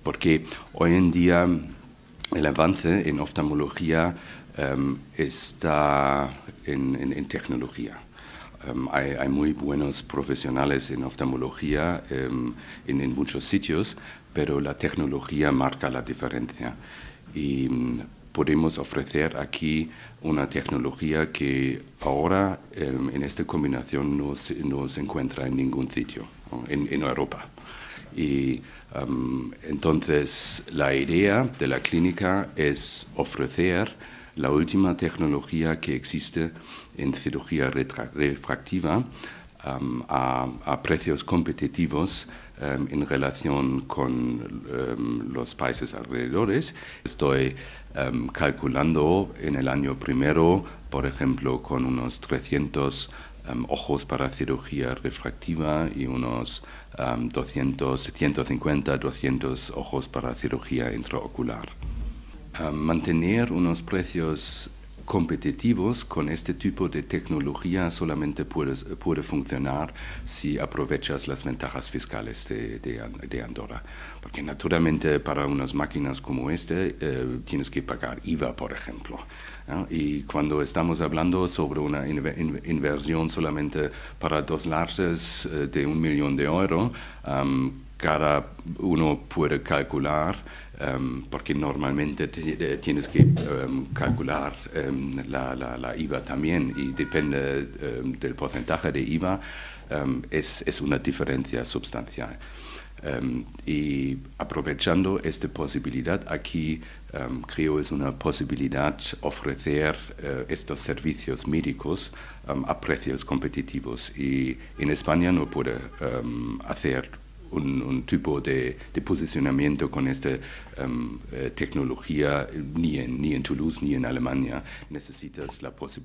porque hoy en día el avance en oftalmología está en tecnología. Hay muy buenos profesionales en oftalmología en muchos sitios, pero la tecnología marca la diferencia. Y podemos ofrecer aquí una tecnología que ahora en esta combinación no se encuentra en ningún sitio, ¿no? en Europa. Y entonces la idea de la clínica es ofrecer la última tecnología que existe en cirugía refractiva a precios competitivos en relación con los países alrededores. Estoy calculando en el año primero, por ejemplo, con unos 300 ojos para cirugía refractiva y unos 150, 200 ojos para cirugía intraocular. Mantener unos precios competitivos con este tipo de tecnología solamente puede funcionar si aprovechas las ventajas fiscales de Andorra. Porque naturalmente para unas máquinas como tienes que pagar IVA, por ejemplo, ¿no? Y cuando estamos hablando sobre una inversión solamente para 2 láseres de 1 millón de euros, cada uno puede calcular, porque normalmente tienes que calcular la IVA también, y depende del porcentaje de IVA, es una diferencia sustancial. Y aprovechando esta posibilidad, aquí creo es una posibilidad ofrecer estos servicios médicos a precios competitivos. Y en España no puede hacer un tipo de posicionamiento con esta tecnología ni en Toulouse ni en Alemania. Necesitas la posibilidad